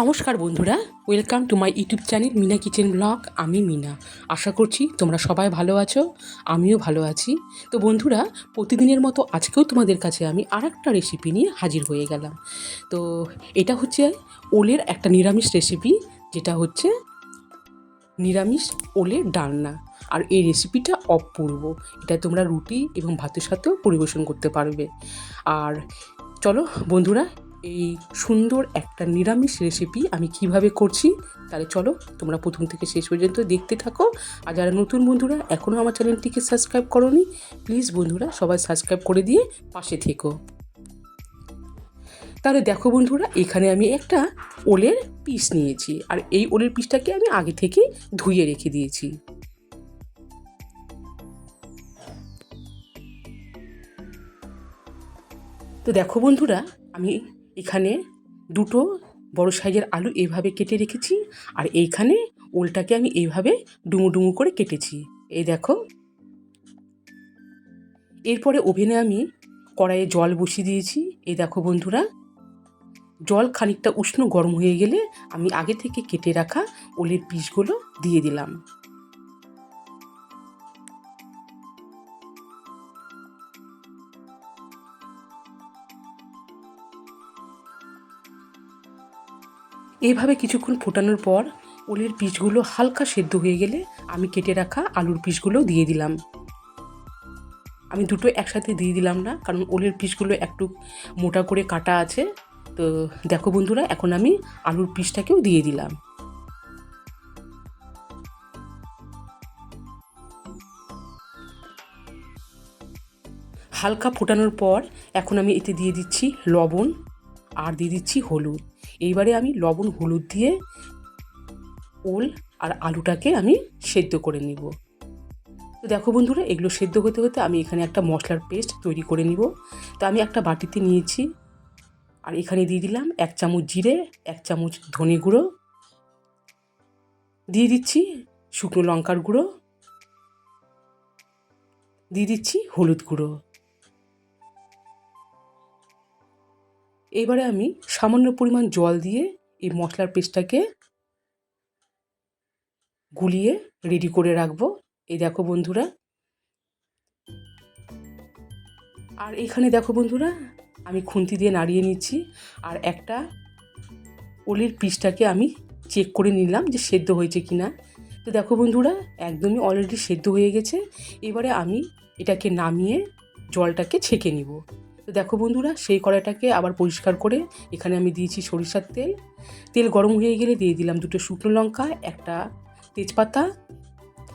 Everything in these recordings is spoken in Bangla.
নমস্কার বন্ধুরা, welcome to my YouTube channel Meena kitchen blog. আমি মিনা। আশা করছি তোমরা সবাই ভালো আছো, আমিও ভালো আছি। তো বন্ধুরা, প্রতিদিনের মতো আজকেও তোমাদের কাছে আমি আরেকটা রেসিপি নিয়ে হাজির হয়ে গেলাম। তো এটা হচ্ছে ওলের একটা নিরামিষ রেসিপি, যেটা হচ্ছে নিরামিষ ওলের ডালনা। আর এই রেসিপিটা অপূর্ব। এটা তোমরা রুটি এবং ভাতের সাথেও পরিবেশন করতে পারবে। আর চলো বন্ধুরা, এই সুন্দর একটা নিরামিষ রেসিপি আমি কিভাবে করছি, তাহলে চলো তোমরা প্রথম থেকে শেষ পর্যন্ত দেখতে থাকো। আর যারা নতুন বন্ধুরা এখনও আমার চ্যানেলটিকে সাবস্ক্রাইব করোনি, প্লিজ বন্ধুরা সবাই সাবস্ক্রাইব করে দিয়ে পাশে থেকো। তাহলে দেখো বন্ধুরা, এখানে আমি একটা ওলের পিস নিয়েছি, আর এই ওলের পিসটাকে আমি আগে থেকে ধুয়ে রেখে দিয়েছি। তো দেখো বন্ধুরা, আমি এখানে দুটো বড় সাইজের আলু এইভাবে কেটে রেখেছি, আর এইখানে ওলটাকে আমি এইভাবে ডুমো ডুমো করে কেটেছি, এই দেখো। এরপরে ওভেনে আমি কড়াইয়ে জল বসিয়ে দিয়েছি, এই দেখো বন্ধুরা। জল খানিকটা উষ্ণ গরম হয়ে গেলে আমি আগে থেকে কেটে রাখা ওলের পিসগুলো দিয়ে দিলাম। এইভাবে কিছুক্ষণ ফোটানোর পর ওলের পিসগুলো হালকা সেদ্ধ হয়ে গেলে আমি কেটে রাখা আলুর পিসগুলো দিয়ে দিলাম। আমি দুটো একসাথে দিয়ে দিলাম না, কারণ ওলের পিসগুলো একটু মোটা করে কাটা আছে। তো দেখো বন্ধুরা, এখন আমি আলুর পিসটাকেও দিয়ে দিলাম। হালকা ফোটানোর পর এখন আমি এতে দিয়ে দিচ্ছি লবণ আর দিয়ে দিচ্ছি হলুদ। এইবারে আমি লবণ হলুদ দিয়ে ওল আর আলুটাকে আমি সেদ্ধ করে নিব। তো দেখো বন্ধুরা, এগুলো সেদ্ধ হতে হতে আমি এখানে একটা মশলার পেস্ট তৈরি করে নিব। তো আমি একটা বাটিতে নিয়েছি, আর এখানে দিয়ে দিলাম 1 চামচ জিরে, 1 চামচ ধনে গুঁড়ো, দিয়ে দিচ্ছি শুকনো লঙ্কার গুঁড়ো, দিয়ে দিচ্ছি হলুদ গুঁড়ো। এবারে আমি সামান্য পরিমাণ জল দিয়ে এই মশলার পেস্টটাকে গুলিয়ে রেডি করে রাখবো। এই দেখো বন্ধুরা। আর এখানে দেখো বন্ধুরা, আমি খুন্তি দিয়ে নাড়িয়ে নিচ্ছি, আর একটা ওলের পিসটাকে আমি চেক করে নিলাম যে সেদ্ধ হয়েছে কি না। তো দেখো বন্ধুরা, একদমই অলরেডি সেদ্ধ হয়ে গেছে। এবারে আমি এটাকে নামিয়ে জলটাকে ছেঁকে নিব। তো দেখো বন্ধুরা, সেই কড়াইটাকে আবার পরিষ্কার করে এখানে আমি দিয়েছি সরিষার তেল। তেল গরম হয়ে গেলে দিয়ে দিলাম দুটো শুকনো লঙ্কা, একটা তেজপাতা,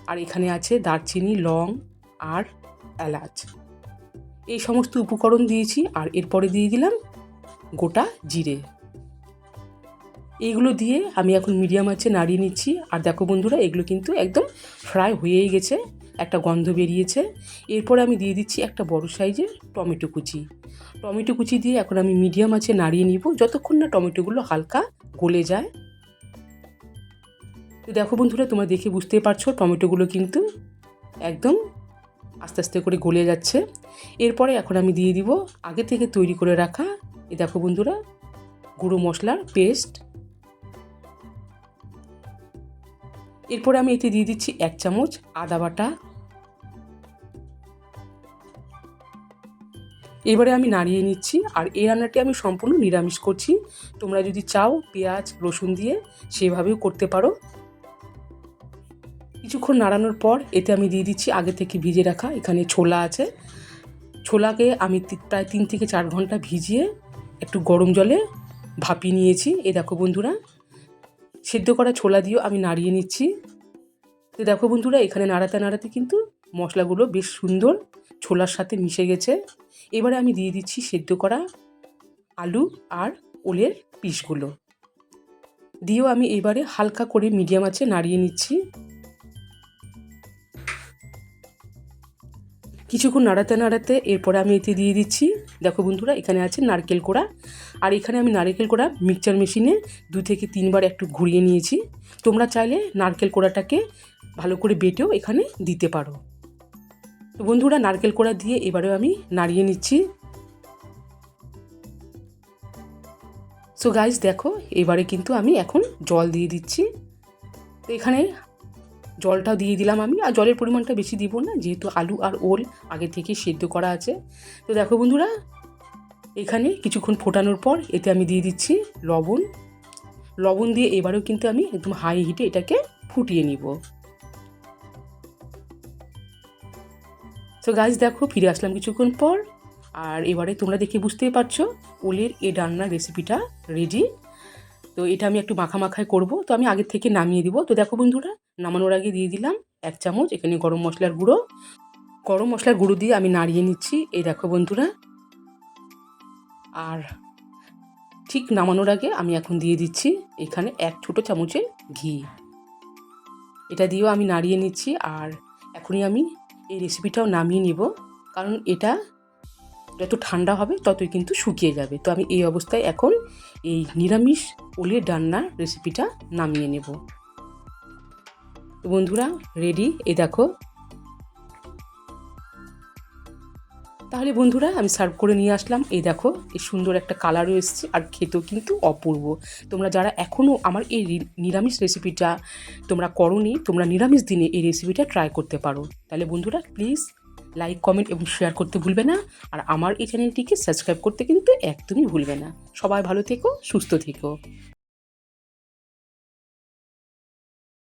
আর এখানে আছে দারচিনি, লং আর এলাচ। এই সমস্ত উপকরণ দিয়েছি, আর এরপরে দিয়ে দিলাম গোটা জিরে। এইগুলো দিয়ে আমি এখন মিডিয়াম আঁচে নাড়িয়ে নিচ্ছি। আর দেখো বন্ধুরা, এগুলো কিন্তু একদম ফ্রাই হয়েই গেছে, একটা গন্ধ বেরিয়েছে। এরপরে আমি দিয়ে দিচ্ছি একটা বড় সাইজের টমেটো কুচি। টমেটো কুচি দিয়ে এখন আমি মিডিয়াম আঁচে নাড়িয়ে নিব যতক্ষণ না টমেটোগুলো হালকা গলে যায়। তো দেখো বন্ধুরা, তোমরা দেখে বুঝতে পারছো টমেটোগুলো কিন্তু একদম আস্তে আস্তে করে গলে যাচ্ছে। এরপরে এখন আমি দিয়ে দিব আগে থেকে তৈরি করে রাখা, এই দেখো বন্ধুরা, গুঁড়ো মশলার পেস্ট। এরপরে আমি এতে দিয়ে দিচ্ছি 1 চামচ আদা বাটা। এবারে আমি নাড়িয়ে নিচ্ছি, আর এই রান্নাটি আমি সম্পূর্ণ নিরামিষ করছি। তোমরা যদি চাও পেঁয়াজ রসুন দিয়ে সেভাবেও করতে পারো। কিছুক্ষণ নাড়ানোর পর এতে আমি দিয়ে দিচ্ছি আগে থেকে ভিজে রাখা, এখানে ছোলা আছে। ছোলাকে আমি প্রায় 3 থেকে 4 ঘন্টা ভিজিয়ে একটু গরম জলে ভাপিয়ে নিয়েছি। এই দেখো বন্ধুরা, সেদ্ধ করা ছোলা দিয়েও আমি নাড়িয়ে নিচ্ছি। তো দেখো বন্ধুরা, এখানে নাড়াতে নাড়াতে কিন্তু মশলাগুলো বেশ সুন্দর ছোলার সাথে মিশে গেছে। এবারে আমি দিয়ে দিচ্ছি সেদ্ধ করা আলু আর ওলের পিসগুলো দিয়েও আমি এবারে হালকা করে মিডিয়াম আঁচে নাড়িয়ে নিচ্ছি। কিছুক্ষণ নাড়াতে নাড়াতে এরপরে আমি এতে দিয়ে দিচ্ছি, দেখো বন্ধুরা এখানে আছে নারকেল কোড়া। আর এখানে আমি নারকেল কোড়া মিক্সচার মেশিনে 2 থেকে 3 বার একটু ঘুরিয়ে নিয়েছি। তোমরা চাইলে নারকেল কোড়াটাকে ভালো করে বেটেও এখানে দিতে পারো। তো বন্ধুরা নারকেল কোড়া দিয়ে এবারেও আমি নাড়িয়ে নিচ্ছি। সো গাইস দেখো এবারে কিন্তু আমি এখন জল দিয়ে দিচ্ছি। তো এখানে জলটাও দিয়ে দিলাম আমি, আর জলের পরিমাণটা বেশি দিব না যেহেতু আলু আর ওল আগে থেকে সেদ্ধ করা আছে। তো দেখো বন্ধুরা এখানে কিছুক্ষণ ফোটানোর পর এতে আমি দিয়ে দিচ্ছি লবণ দিয়ে এবারেও কিন্তু আমি একদম হাই হিটে এটাকে ফুটিয়ে নিব। তো গাইস দেখো ফিরে আসলাম কিছুক্ষণ পর, আর এবারে তোমরা দেখে বুঝতেই পারছো ওলের এই ডালনার রেসিপিটা রেডি। তো এটা আমি একটু মাখামাখাই করব, তো আমি আগের থেকে নামিয়ে দিব। তো দেখো বন্ধুরা নামানোর আগে দিয়ে দিলাম 1 চামচ এখানে গরম মশলার গুঁড়ো দিয়ে আমি নাড়িয়ে নিচ্ছি। এই দেখো বন্ধুরা, আর ঠিক নামানোর আগে আমি এখন দিয়ে দিচ্ছি এখানে 1 ছোট চামচের ঘি। এটা দিয়েও আমি নাড়িয়ে নিচ্ছি, আর এখনই আমি এই রেসিপিটাও নামিয়ে নিব, কারণ এটা যত ঠান্ডা হবে ততই কিন্তু শুকিয়ে যাবে। তো আমি এই অবস্থায় এখন এই নিরামিষ ওলের ডালনার রেসিপিটা নামিয়ে নেব। বন্ধুরা রেডি, এই দেখো। তাহলে বন্ধুরা আমি সার্ভ করে নিয়ে আসলাম। এই দেখো এই সুন্দর একটা কালারও এসছে, আর খেতেও কিন্তু অপূর্ব। তোমরা যারা এখনও আমার এই নিরামিষ রেসিপিটা তোমরা করোনি, তোমরা নিরামিষ দিনে এই রেসিপিটা ট্রাই করতে পারো। তাহলে বন্ধুরা প্লিজ লাইক, কমেন্ট এবং শেয়ার করতে ভুলবে না, আর আমার এই চ্যানেলটিকে সাবস্ক্রাইব করতে কিন্তু একদমই ভুলবে না। সবাই ভালো থেকো, সুস্থ থেকো।